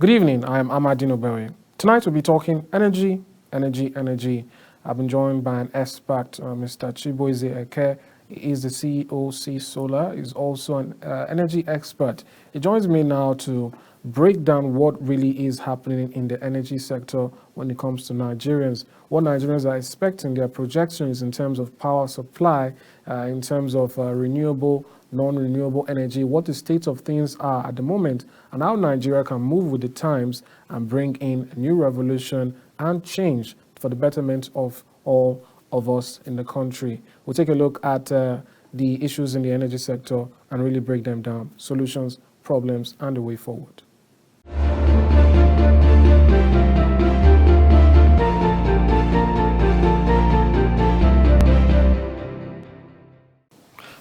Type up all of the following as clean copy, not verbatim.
Good evening, I am Amadino Berry. Tonight we'll be talking energy. I've been joined by an expert, Mr. Chibueze Ekeh. He is the CEO, C Solar. He's also an energy expert. He joins me now to break down what really is happening in the energy sector when it comes to Nigerians, what Nigerians are expecting, their projections in terms of power supply, in terms of renewable, non-renewable energy, what the state of things are at the moment, and how Nigeria can move with the times and bring in a new revolution and change for the betterment of all of us in the country. We'll take a look at the issues in the energy sector and really break them down, solutions, problems, and the way forward.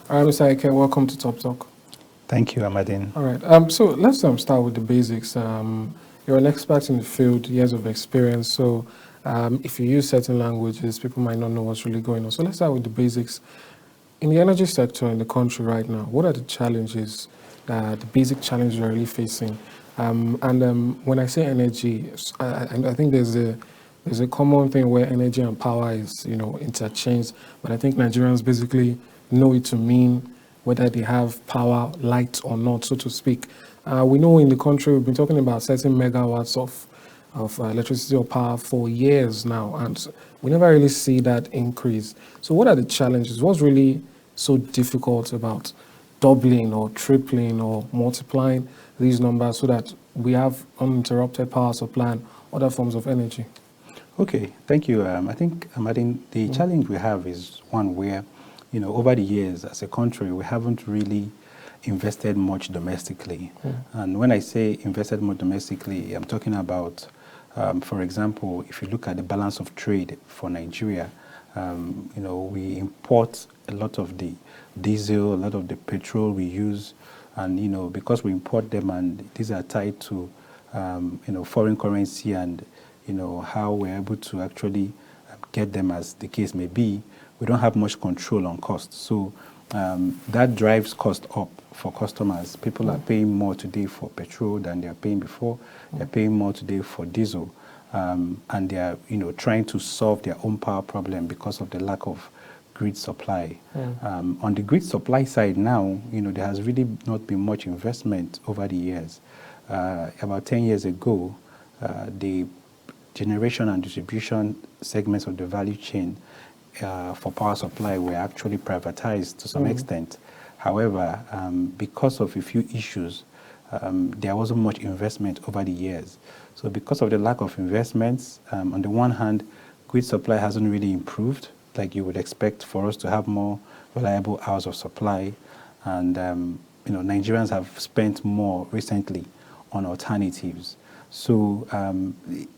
All right, Mr. Ekeh, welcome to Top Talk. Thank you, Amadine. All right, so let's start with the basics. You're an expert in the field, years of experience, so if you use certain languages, people might not know what's really going on. So let's start with the basics. In the energy sector in the country right now, what are the challenges, the basic challenges you're really facing? When I say energy, I think there's a common thing where energy and power is, interchanged, but I think Nigerians basically know it to mean whether they have power, light or not, so to speak. We know in the country we've been talking about certain megawatts of electricity or power for years now, and we never really see that increase. So what are the challenges? What's really so difficult about doubling or tripling or multiplying these numbers so that we have uninterrupted power supply and other forms of energy? Okay, thank you. I think, Amadine, the challenge we have is one where, over the years as a country, we haven't really invested much domestically. And when I say invested more domestically, I'm talking about, for example, if you look at the balance of trade for Nigeria, we import a lot of the diesel, a lot of the petrol we use, and, because we import them and these are tied to, foreign currency and, how we're able to actually get them as the case may be, we don't have much control on costs. So that drives cost up for customers. People are paying more today for petrol than they are paying before. They're paying more today for diesel. And they are, trying to solve their own power problem because of the lack of grid supply. On the grid supply side now, there has really not been much investment over the years. About 10 years ago, the generation and distribution segments of the value chain for power supply were actually privatized to some extent. However, because of a few issues, there wasn't much investment over the years. So because of the lack of investments, on the one hand, grid supply hasn't really improved like you would expect for us to have more reliable hours of supply. And, Nigerians have spent more recently on alternatives. So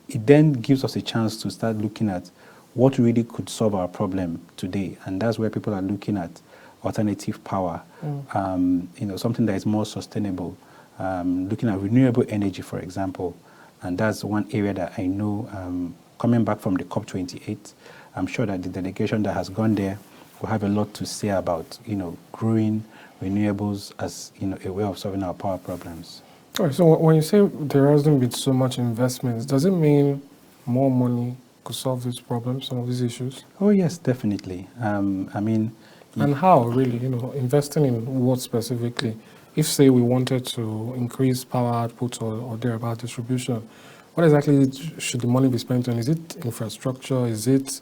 it then gives us a chance to start looking at what really could solve our problem today. And that's where people are looking at alternative power, something that is more sustainable, looking at renewable energy, for example. And that's one area that I know, coming back from the COP28, I'm sure that the delegation that has gone there will have a lot to say about, growing renewables as, a way of solving our power problems. All right, so when you say there hasn't been so much investments, does it mean more money could solve this problem, some of these issues? Oh, yes, definitely. And how, really, investing in what specifically? If, say, we wanted to increase power output or thereabout distribution, what exactly should the money be spent on? Is it infrastructure? Is it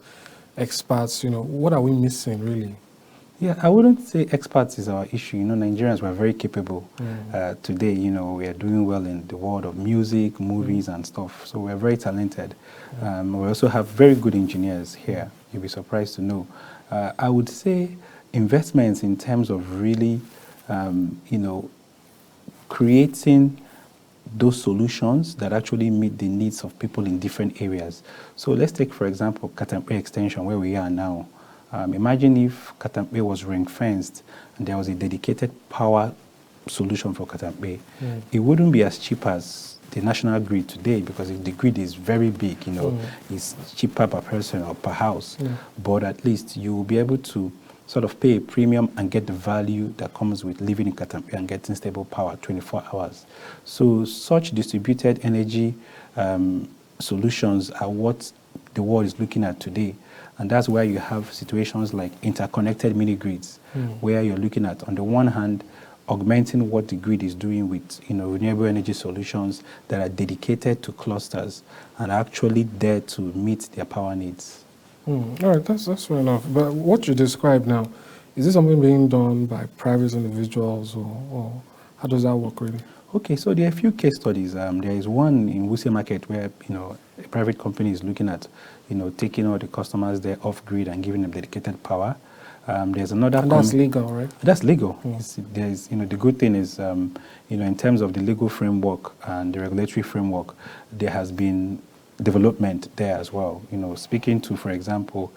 experts? What are we missing, really? Yeah, I wouldn't say experts is our issue. Nigerians were very capable. Today, we are doing well in the world of music, movies, and stuff. So we're very talented. We also have very good engineers here. You'll be surprised to know. I would say investments in terms of really, creating those solutions that actually meet the needs of people in different areas. So let's take, for example, Katampe Extension, where we are now. Imagine if Katampe was ring-fenced and there was a dedicated power solution for Katampe. It wouldn't be as cheap as the national grid today because the grid is very big, it's cheaper per person or per house. But at least you will be able to sort of pay a premium and get the value that comes with living in Katampi and getting stable power 24 hours. So such distributed energy solutions are what the world is looking at today. And that's where you have situations like interconnected mini-grids, where you're looking at, on the one hand, augmenting what the grid is doing with renewable energy solutions that are dedicated to clusters and are actually there to meet their power needs. All right, that's fair enough. But what you describe now, is this something being done by private individuals, or how does that work really? Okay, so there are a few case studies. There is one in Wuse Market where a private company is looking at taking all the customers there off grid and giving them dedicated power. There's another. And that's legal, right? That's legal. There's the good thing is in terms of the legal framework and the regulatory framework, there has been development there as well. Speaking to, for example,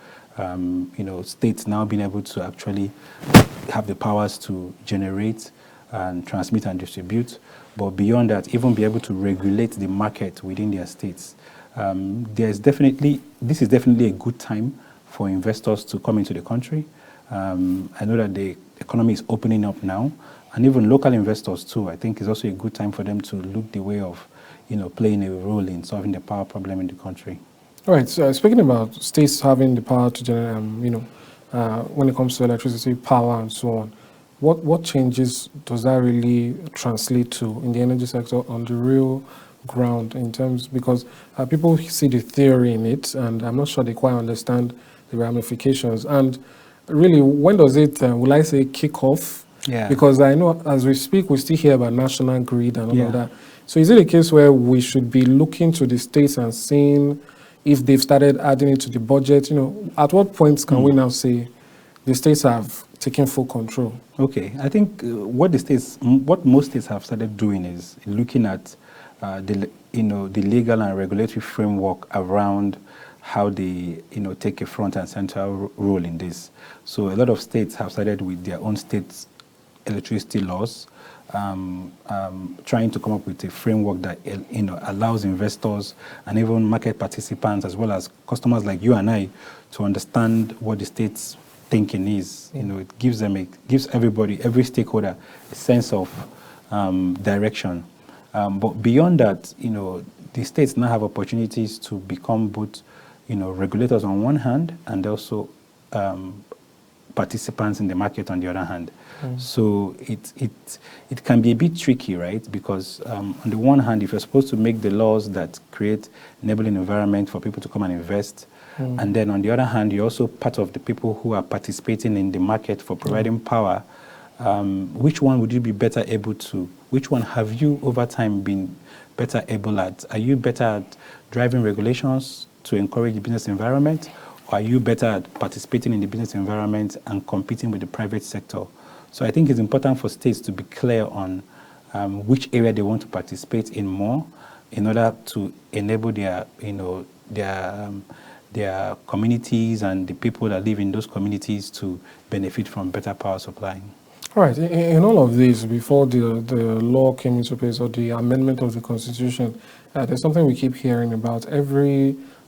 states now being able to actually have the powers to generate and transmit and distribute, but beyond that, even be able to regulate the market within their states. This is definitely a good time for investors to come into the country. I know that the economy is opening up now, and even local investors too. I think it's also a good time for them to look the way of playing a role in solving the power problem in the country. All right, so speaking about states having the power to generate, when it comes to electricity, power, and so on, what changes does that really translate to in the energy sector on the real ground, in terms, because people see the theory in it, and I'm not sure they quite understand the ramifications. And really, when does it, will I say, kick off? Yeah. Because I know as we speak, we still hear about national grid and all Yeah. of that. So is it a case where we should be looking to the states and seeing if they've started adding it to the budget? At what point can we now say the states have taken full control? Okay, I think what most states have started doing is looking at the legal and regulatory framework around how they take a front and center role in this. So a lot of states have started with their own states' electricity laws, trying to come up with a framework that allows investors and even market participants, as well as customers like you and I, to understand what the state's thinking is. It gives everybody, every stakeholder, a sense of direction. But beyond that, the states now have opportunities to become both, regulators on one hand, and also participants in the market on the other hand. So it can be a bit tricky, right? Because on the one hand, if you're supposed to make the laws that create enabling environment for people to come and invest, and then on the other hand, you're also part of the people who are participating in the market for providing power, which one would you be better able to? Which one have you over time been better able at? Are you better at driving regulations to encourage the business environment? Or are you better at participating in the business environment and competing with the private sector? So I think it's important for states to be clear on which area they want to participate in more, in order to enable their communities and the people that live in those communities to benefit from better power supply. All right. In all of this, before the law came into place, or the amendment of the Constitution, there's something we keep hearing about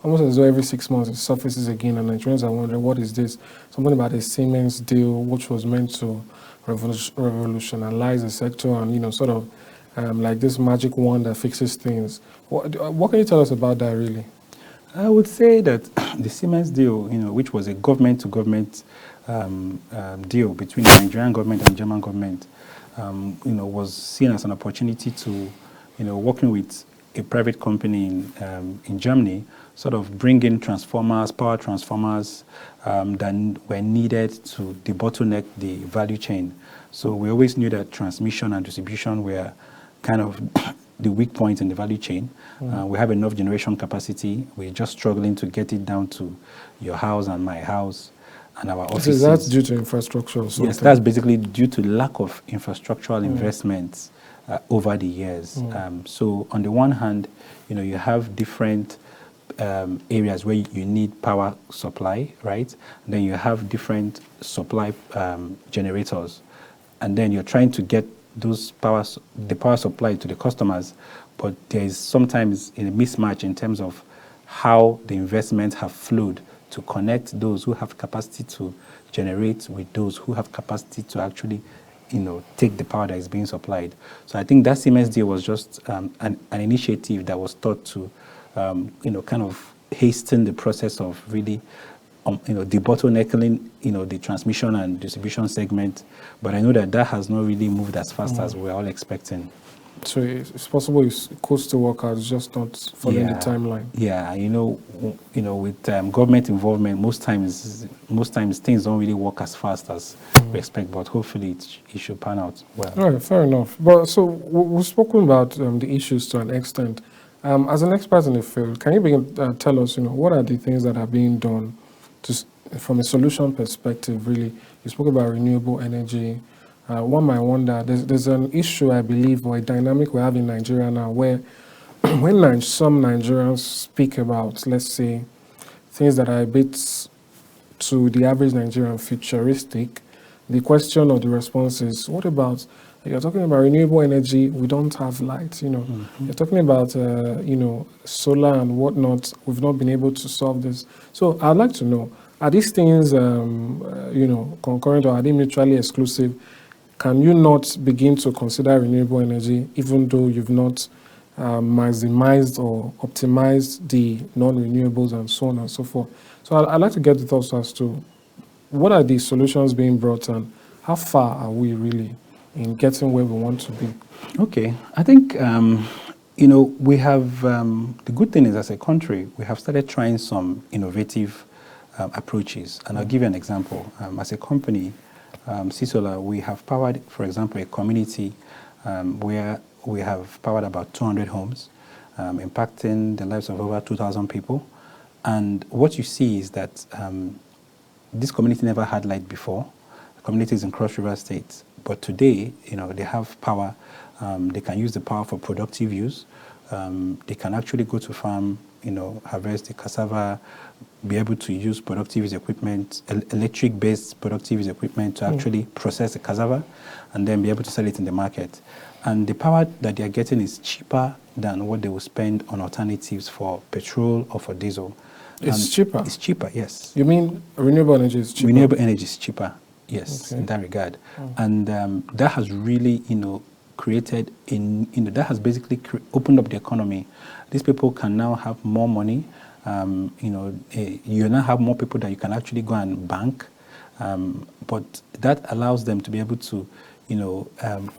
almost as though every 6 months it surfaces again, and Nigerians are wondering, what is this? Something about a Siemens deal, which was meant to revolutionize the sector, and sort of like this magic wand that fixes things. What can you tell us about that, really? I would say that the Siemens deal, which was a government-to-government deal between the Nigerian government and the German government, was seen as an opportunity to, working with a private company in Germany, sort of bring in power transformers that were needed to debottleneck the value chain. So we always knew that transmission and distribution were kind of the weak point in the value chain. We have enough generation capacity. We're just struggling to get it down to your house and my house and our offices. So that's due to infrastructure or something? Yes, that's basically due to lack of infrastructural investments over the years. So on the one hand, you have different areas where you need power supply, right? And then you have different supply generators. And then you're trying to get the power supply to the customers, but there is sometimes a mismatch in terms of how the investments have flowed to connect those who have capacity to generate with those who have capacity to actually, take the power that is being supplied. So I think that Siemens deal was just an initiative that was thought to, kind of hasten the process of really, debottlenecking, the transmission and distribution segment. But I know that that has not really moved as fast as we're all expecting. So it's possible it could still work out, it's just not following the timeline. Yeah, with government involvement, most times things don't really work as fast as we expect. But hopefully, it should pan out well. All right, fair enough. But so we've spoken about the issues to an extent. As an expert in the field, can you tell us, what are the things that are being done from a solution perspective? Really, you spoke about renewable energy. One might wonder, there's an issue, I believe, or a dynamic we have in Nigeria now where when some Nigerians speak about, let's say, things that are a bit to the average Nigerian futuristic, the question or the response is, what about, you're talking about renewable energy, we don't have light, You're talking about, solar and whatnot, we've not been able to solve this. So I'd like to know, are these things, concurrent, or are they mutually exclusive? Can you not begin to consider renewable energy even though you've not maximized or optimized the non-renewables and so on and so forth? So I'd like to get the thoughts as to what are the solutions being brought and how far are we really in getting where we want to be? Okay, I think, we have, the good thing is as a country, we have started trying some innovative approaches. And I'll give you an example. As a company, CSolar, we have powered, for example, a community where we have powered about 200 homes, impacting the lives of over 2,000 people. And what you see is that this community never had light before. The community is in Cross River State. But today, they have power. They can use the power for productive use. They can actually go to farm, harvest the cassava, be able to use productive use equipment, electric-based productive use equipment to actually process the cassava and then be able to sell it in the market. And the power that they are getting is cheaper than what they will spend on alternatives for petrol or for diesel. It's cheaper? It's cheaper, yes. You mean renewable energy is cheaper? Renewable energy is cheaper, yes, okay, in that regard. And that has really, created that has basically opened up the economy. These people can now have more money. You now have more people that you can actually go and bank, but that allows them to be able to,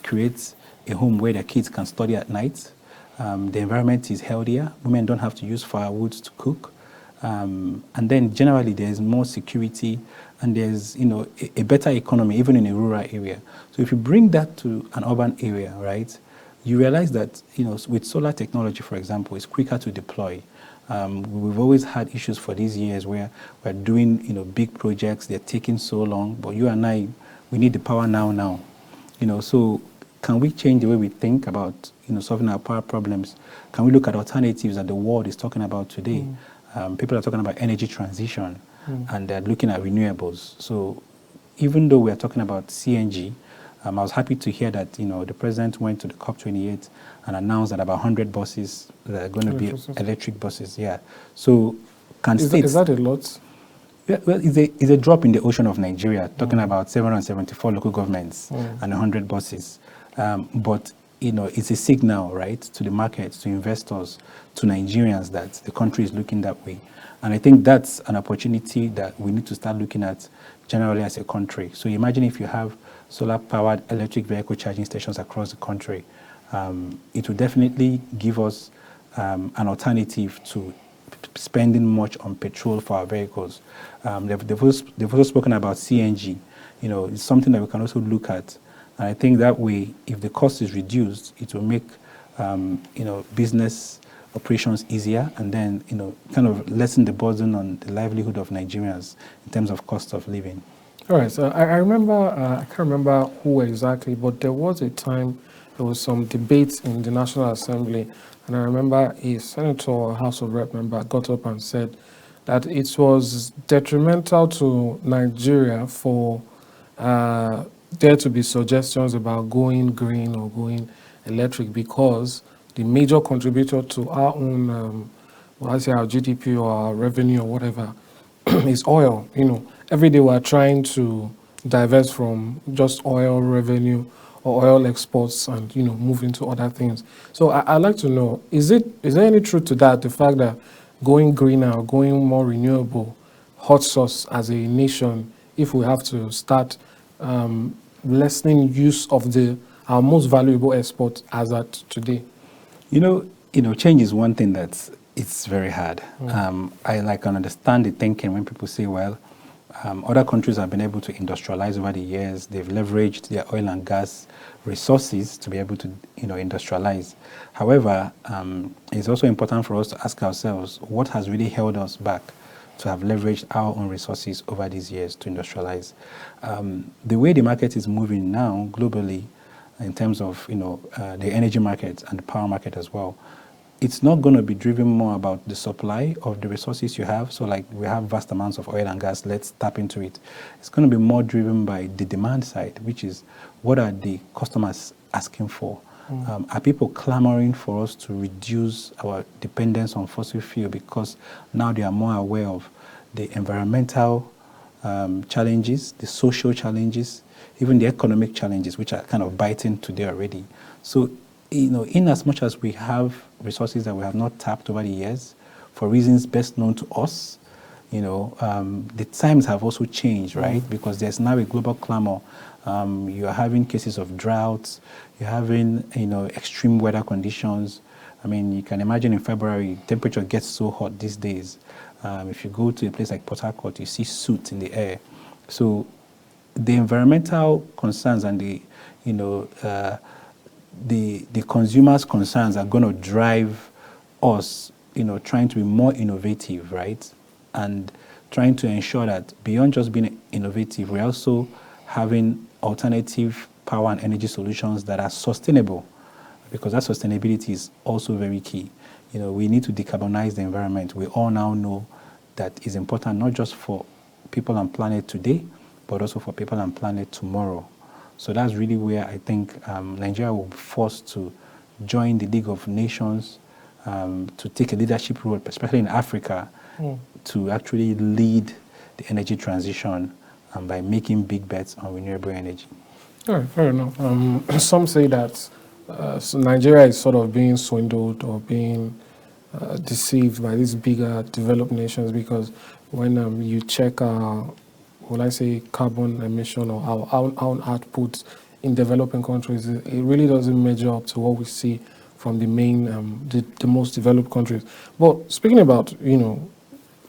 create a home where their kids can study at night. The environment is healthier. Women don't have to use firewood to cook. And then generally there's more security and there's, a better economy, even in a rural area. So if you bring that to an urban area, right, you realize that, with solar technology, for example, it's quicker to deploy. We've always had issues for these years where we're doing, big projects, they're taking so long, but you and I, we need the power now. So can we change the way we think about, solving our power problems? Can we look at alternatives that the world is talking about today? People are talking about energy transition and they're looking at renewables. So even though we are talking about CNG, I was happy to hear that, the president went to the COP28 and announced that about 100 buses that are going to be electric buses. Yeah. So is that a lot? Yeah, well, it's a drop in the ocean of Nigeria, talking about 774 local governments and 100 buses. But, it's a signal, right, to the market, to investors, to Nigerians that the country is looking that way. And I think that's an opportunity that we need to start looking at generally as a country. So imagine if you have solar-powered electric vehicle charging stations across the country. It will definitely give us an alternative to spending much on petrol for our vehicles. They've also spoken about CNG. It's something that we can also look at. And I think that way, if the cost is reduced, it will make, business operations easier and then, kind of lessen the burden on the livelihood of Nigerians in terms of cost of living. All right. So I remember, I can't remember who exactly, but there was a time there was some debate in the National Assembly, and I remember a senator or House of Rep member got up and said that it was detrimental to Nigeria for there to be suggestions about going green or going electric because the major contributor to our own, our GDP or our revenue or whatever, is oil, every day we're trying to divert from just oil revenue or oil exports and move into other things. So I'd like to know, is there any truth to that, the fact that going greener or going more renewable hurts us as a nation if we have to start lessening use of our most valuable export as at today? Change is one thing it's very hard. I can understand the thinking when people say, well, other countries have been able to industrialize over the years. They've leveraged their oil and gas resources to be able to, industrialize. However, it's also important for us to ask ourselves, what has really held us back to have leveraged our own resources over these years to industrialize? The way the market is moving now globally, in terms of the energy market and the power market as well, it's not going to be driven more about the supply of the resources you have. So like we have vast amounts of oil and gas, let's tap into it. It's going to be more driven by the demand side, which is what are the customers asking for? Are people clamoring for us to reduce our dependence on fossil fuel because now they are more aware of the environmental challenges, the social challenges, even the economic challenges, which are kind of biting today already. So in as much as we have resources that we have not tapped over the years, for reasons best known to us, the times have also changed, right? Because there's now a global clamor. You are having cases of droughts. You're having, extreme weather conditions. I mean, you can imagine in February, temperature gets so hot these days. If you go to a place like Port Harcourt, you see soot in the air. So the environmental concerns and the consumers' concerns are going to drive us, trying to be more innovative, right? And trying to ensure that beyond just being innovative, we're also having alternative power and energy solutions that are sustainable, because that sustainability is also very key. We need to decarbonize the environment. We all now know that is important not just for people and planet today, but also for people and planet tomorrow. So that's really where I think Nigeria will be forced to join the League of Nations to take a leadership role, especially in Africa, to actually lead the energy transition by making big bets on renewable energy. All right, fair enough. Some say that so Nigeria is sort of being swindled or being deceived by these bigger developed nations, because when you check will I say carbon emission or our output in developing countries, it really doesn't measure up to what we see from the main, the most developed countries. But speaking about,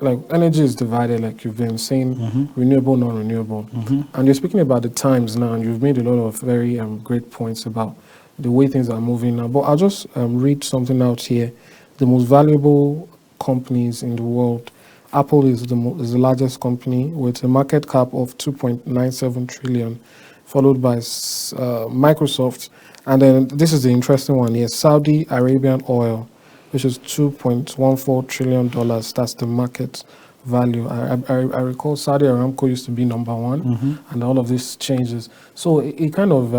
like energy is divided, like you've been saying, renewable, non-renewable. And you're speaking about the times now, and you've made a lot of very great points about the way things are moving now. But I'll just read something out here. The most valuable companies in the world. Apple is the largest company with a market cap of 2.97 trillion, followed by Microsoft. And then this is the interesting one here, Saudi Arabian Oil, which is $2.14 trillion. That's the market value. I recall Saudi Aramco used to be number one, and all of this changes. So it kind of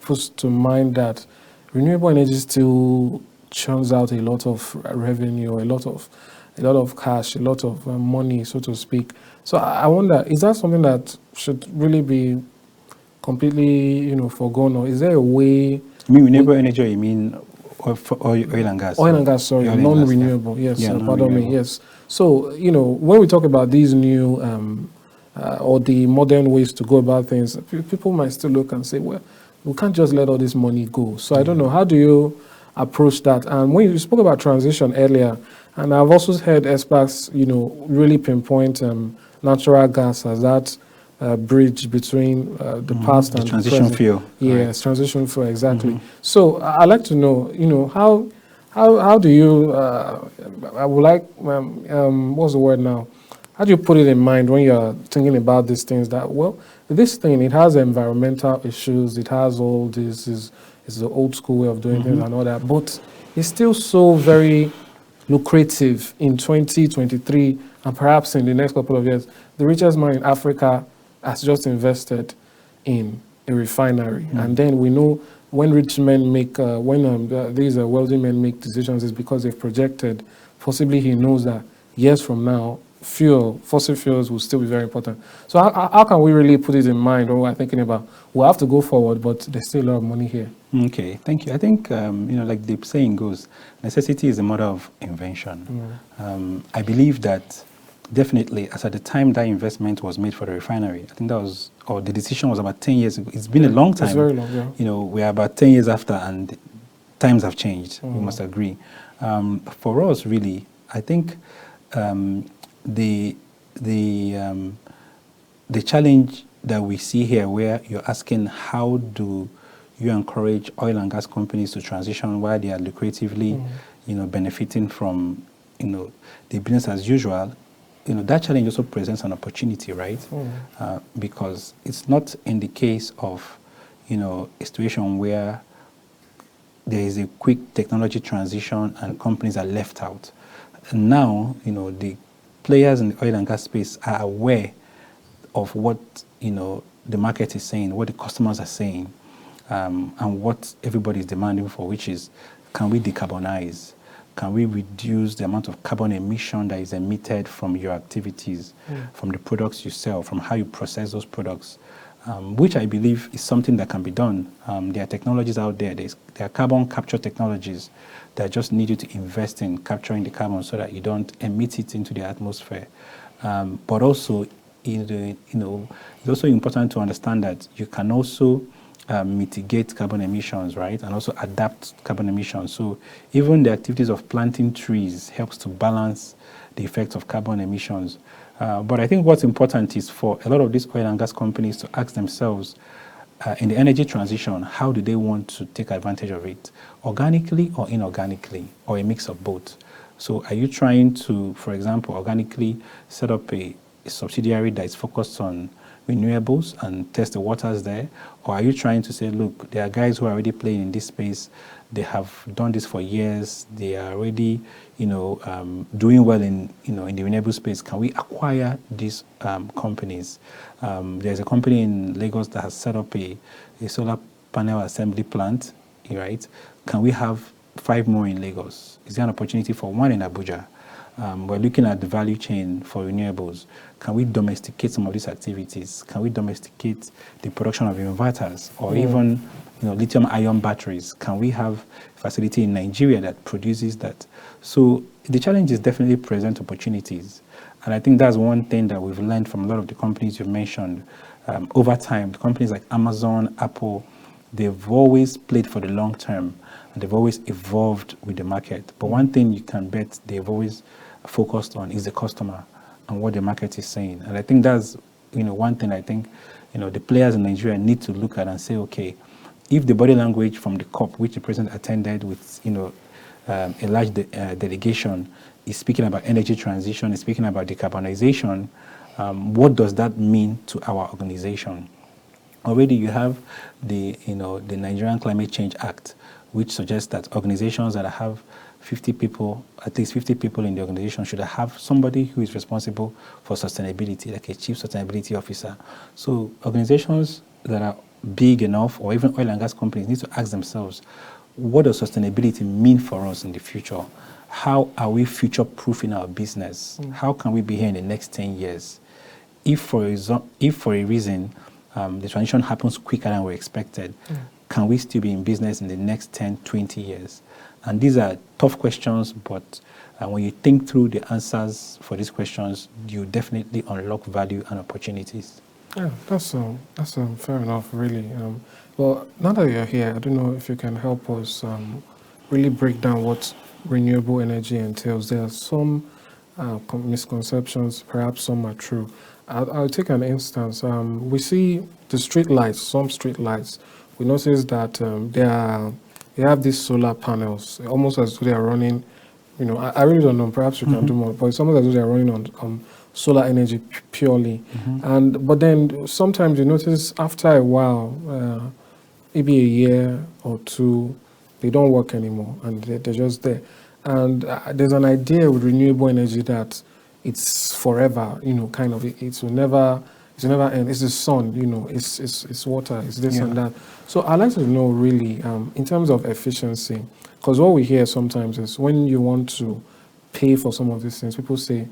puts to mind that renewable energy still churns out a lot of revenue, a lot of cash, a lot of money, so to speak. So I wonder, is that something that should really be completely, forgone, or is there a way? You mean renewable energy, or you mean oil and gas? Oil and gas, sorry, non-renewable. Yes, pardon me. Yes. So when we talk about these new or the modern ways to go about things, people might still look and say, well, we can't just let all this money go. So I don't know, how do you approach that? And when you spoke about transition earlier, and I've also heard experts, really pinpoint natural gas as that bridge between the past and the transition present. fuel. Yes, right. Transition fuel, exactly. So I'd like to know, how do you, I would like, what's the word now? How do you put it in mind when you're thinking about these things that, well, this thing, it has environmental issues, it has all this, it's the old school way of doing things and all that, but it's still so very lucrative in 2023 and perhaps in the next couple of years. The richest man in Africa has just invested in a refinery. And then we know when rich men make, these wealthy men make decisions, is because they've projected, possibly he knows that years from now, fossil fuels will still be very important. So how can we really put it in mind when we're thinking about, we'll have to go forward, but there's still a lot of money here? Okay, thank you. I think, like the saying goes, necessity is the mother of invention. I believe that definitely, as at the time that investment was made for the refinery, I think that was, or the decision was about 10 years ago. It's been a long time. It's very long, yeah. We are about 10 years after, and times have changed. We must agree. For us, really, I think the challenge that we see here, where you're asking how do you encourage oil and gas companies to transition while they are lucratively, benefiting from, the business as usual, that challenge also presents an opportunity, right? Because it's not in the case of, a situation where there is a quick technology transition and companies are left out. And now, the players in the oil and gas space are aware of what, the market is saying, what the customers are saying, and what everybody is demanding for, which is, can we decarbonize? Can we reduce the amount of carbon emission that is emitted from your activities, from the products you sell, from how you process those products, which I believe is something that can be done. There are technologies out there. There are carbon capture technologies that just need you to invest in capturing the carbon so that you don't emit it into the atmosphere. But also, it's also important to understand that you can also mitigate carbon emissions, right? And also adapt carbon emissions. So even the activities of planting trees helps to balance the effects of carbon emissions. But I think what's important is for a lot of these oil and gas companies to ask themselves, in the energy transition, how do they want to take advantage of it? Organically or inorganically, or a mix of both? So are you trying to, for example, organically set up a subsidiary that is focused on renewables and test the waters there? Or are you trying to say, look, there are guys who are already playing in this space, they have done this for years, they are already, doing well in the renewable space. Can we acquire these companies? There's a company in Lagos that has set up a solar panel assembly plant, right? Can we have 5 more in Lagos? Is there an opportunity for 1 in Abuja? We're looking at the value chain for renewables. Can we domesticate some of these activities? Can we domesticate the production of inverters or even lithium-ion batteries? Can we have a facility in Nigeria that produces that? So the challenge is definitely present opportunities. And I think that's one thing that we've learned from a lot of the companies you've mentioned. Over time, companies like Amazon, Apple, they've always played for the long term, and they've always evolved with the market. But one thing you can bet they've always focused on is the customer and what the market is saying. And I think that's one thing I think the players in Nigeria need to look at and say, okay, if the body language from the COP, which the president attended with a large delegation, is speaking about energy transition, is speaking about decarbonization, what does that mean to our organization? Already you have the Nigerian Climate Change Act, which suggests that organizations that have 50 people, at least 50 people in the organization, should have somebody who is responsible for sustainability, like a chief sustainability officer. So organizations that are big enough, or even oil and gas companies, need to ask themselves, what does sustainability mean for us in the future? How are we future-proofing our business? How can we be here in the next 10 years? If for a reason the transition happens quicker than we expected, can we still be in business in the next 10, 20 years? And these are tough questions, but when you think through the answers for these questions, you definitely unlock value and opportunities. Yeah, that's fair enough, really. Well, now that you're here, I don't know if you can help us really break down what renewable energy entails. There are some misconceptions, perhaps some are true. I'll take an instance. We see the street lights, some street lights. We notice that they have these solar panels, almost as though they are running. I really don't know. Perhaps you can do more, but it's almost as though they are running on solar energy purely. But then sometimes you notice after a while, maybe a year or two, they don't work anymore, and they're just there. And there's an idea with renewable energy that it's forever, kind of. It will never end. It's the sun, it's water, it's this and that. So I'd like to know really, in terms of efficiency, because what we hear sometimes is when you want to pay for some of these things, people say,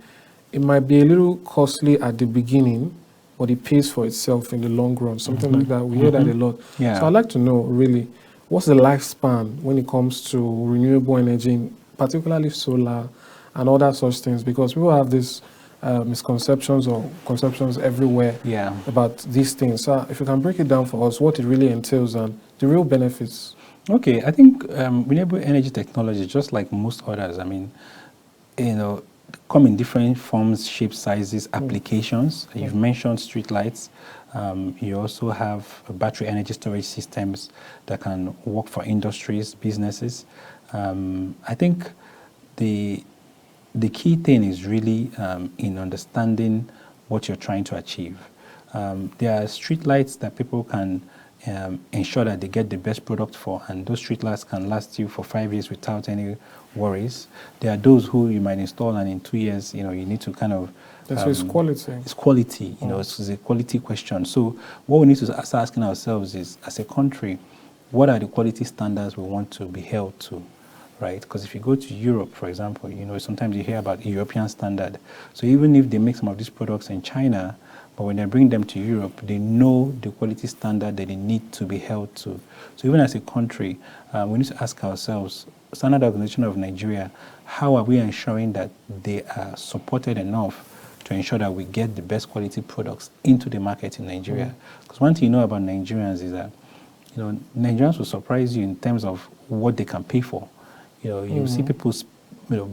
it might be a little costly at the beginning, but it pays for itself in the long run, something like that. We hear that a lot. Yeah. So I'd like to know, really, what's the lifespan when it comes to renewable energy, particularly solar and other such things? Because people have this misconceptions or conceptions everywhere Yeah. about these things. So if you can break it down for us, what it really entails and the real benefits. Okay, I think renewable energy technology, just like most others, I mean, come in different forms, shapes, sizes, applications. You've mentioned street lights. You also have battery energy storage systems that can work for industries, businesses. I think the key thing is really in understanding what you're trying to achieve. There are street lights that people can ensure that they get the best product for, and those street lights can last you for 5 years without any worries. There are those who you might install, and in 2 years, you need to kind of It's quality. It's quality, it's a quality question. So what we need to start asking ourselves is, as a country, what are the quality standards we want to be held to, right? Because if you go to Europe, for example, sometimes you hear about European standard. So even if they make some of these products in China, but when they bring them to Europe, they know the quality standard that they need to be held to. So even as a country, we need to ask ourselves, Standard Organization of Nigeria, how are we ensuring that they are supported enough to ensure that we get the best quality products into the market in Nigeria? Because one thing you know about Nigerians is that, Nigerians will surprise you in terms of what they can pay for. You see people,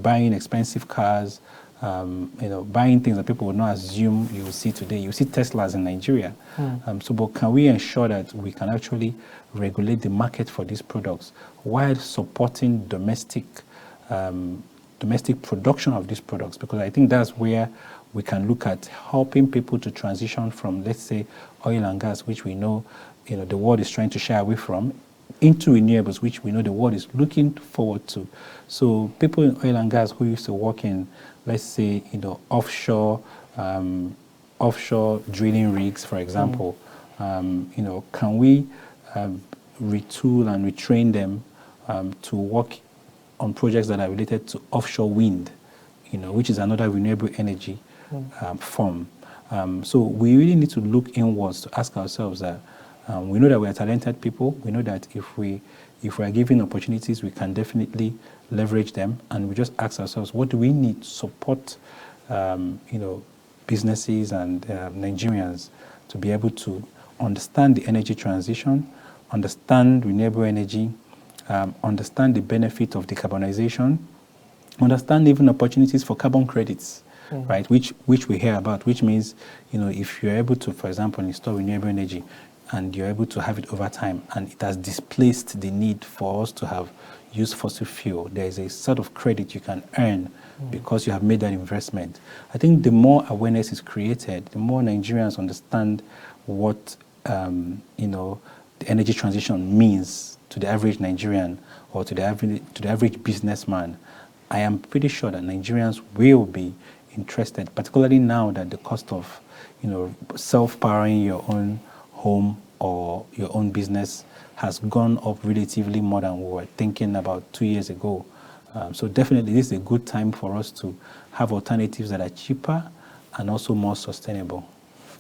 buying expensive cars, buying things that people would not assume you will see today. You see Teslas in Nigeria. But can we ensure that we can actually regulate the market for these products while supporting domestic production of these products? Because I think that's where we can look at helping people to transition from, let's say, oil and gas, which we know, the world is trying to shy away from, into renewables, which we know the world is looking forward to. So people in oil and gas who used to work in, let's say, offshore drilling rigs, for example, can we retool and retrain them to work on projects that are related to offshore wind, which is another renewable energy form. So we really need to look inwards to ask ourselves that we know that we are talented people. We know that if we are given opportunities, we can definitely leverage them. And we just ask ourselves, what do we need to support, businesses and Nigerians to be able to understand the energy transition, understand renewable energy, understand the benefit of decarbonization, understand even opportunities for carbon credits, right? Which we hear about, which means, if you're able to, for example, install renewable energy, and you're able to have it over time, and it has displaced the need for us to have used fossil fuel, there is a sort of credit you can earn because you have made that investment. I think the more awareness is created, the more Nigerians understand what the energy transition means to the average Nigerian or to the average businessman. I am pretty sure that Nigerians will be interested, particularly now that the cost of self-powering your own home or your own business has gone up relatively more than we were thinking about 2 years ago. So definitely this is a good time for us to have alternatives that are cheaper and also more sustainable.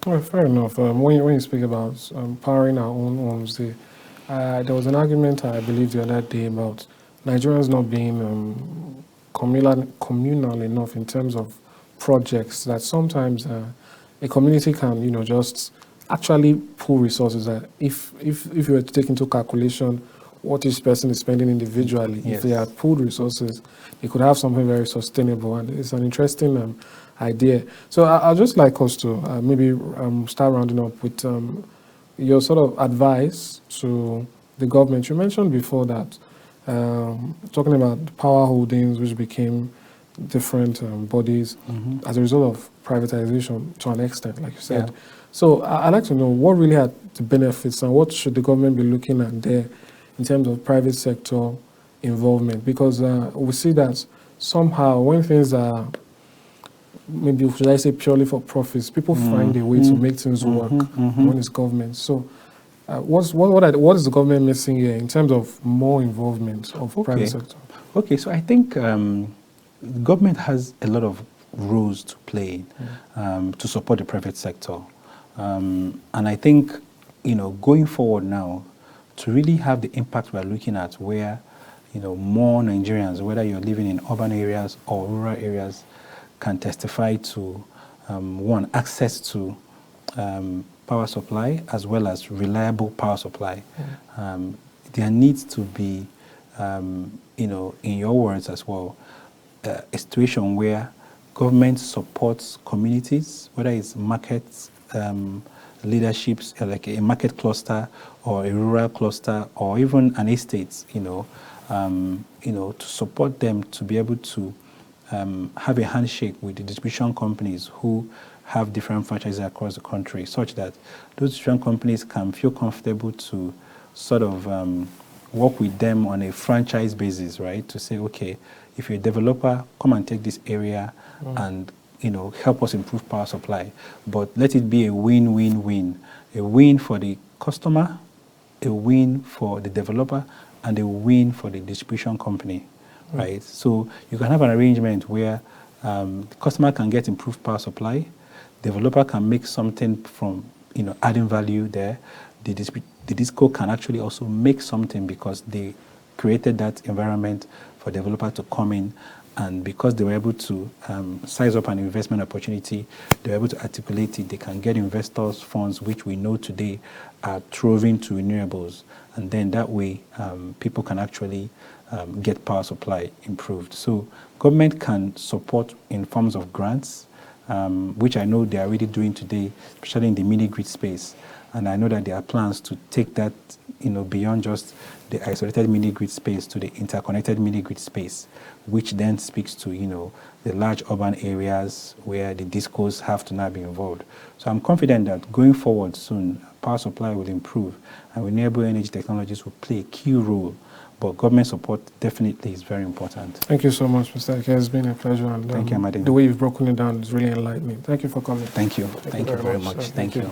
Well, fair enough. When you speak about powering our own homes, there was an argument, I believe, the other day about Nigerians not being communal enough in terms of projects, that sometimes a community can, just actually pool resources. That if you were to take into calculation what each person is spending individually, Yes. if they had pooled resources, they could have something very sustainable, and it's an interesting idea. So I'd just like us to maybe start rounding up with your sort of advice to the government. You mentioned before that talking about the power holdings, which became different bodies as a result of privatization to an extent, like you said. Yeah. So I'd like to know what really are the benefits and what should the government be looking at there in terms of private sector involvement, because we see that somehow when things are, maybe should I say purely for profits, people find a way to make things work when it's government. So what is the government missing here in terms of more involvement of private sector? Okay, so I think government has a lot of roles to play to support the private sector. And I think, going forward now, to really have the impact we're looking at where, more Nigerians, whether you're living in urban areas or rural areas, can testify to, one, access to power supply as well as reliable power supply. There needs to be, in your words as well, a situation where government supports communities, whether it's markets, leaderships, like a market cluster or a rural cluster or even an estate, to support them to be able to have a handshake with the distribution companies who have different franchises across the country, such that those distribution companies can feel comfortable to sort of work with them on a franchise basis, right? To say, okay, if you're a developer, come and take this area and help us improve power supply. But let it be a win-win-win. A win for the customer, a win for the developer, and a win for the distribution company, right? So you can have an arrangement where the customer can get improved power supply, developer can make something from adding value there. The disco can actually also make something because they created that environment for developer to come in, and because they were able to size up an investment opportunity, they were able to articulate it. They can get investors' funds, which we know today are throwing to renewables, and then that way people can actually get power supply improved. So government can support in forms of grants, which I know they are already doing today, especially in the mini-grid space. And I know that there are plans to take that, beyond just the isolated mini-grid space to the interconnected mini-grid space, which then speaks to, the large urban areas where the discos have to now be involved. So I'm confident that going forward soon, power supply will improve and renewable energy technologies will play a key role. But government support definitely is very important. Thank you so much, Mr. Ekeh. It's been a pleasure. And, Thank you, Madam. The way you've broken it down is really enlightening. Thank you for coming. Thank you. Thank you very much. Thank you.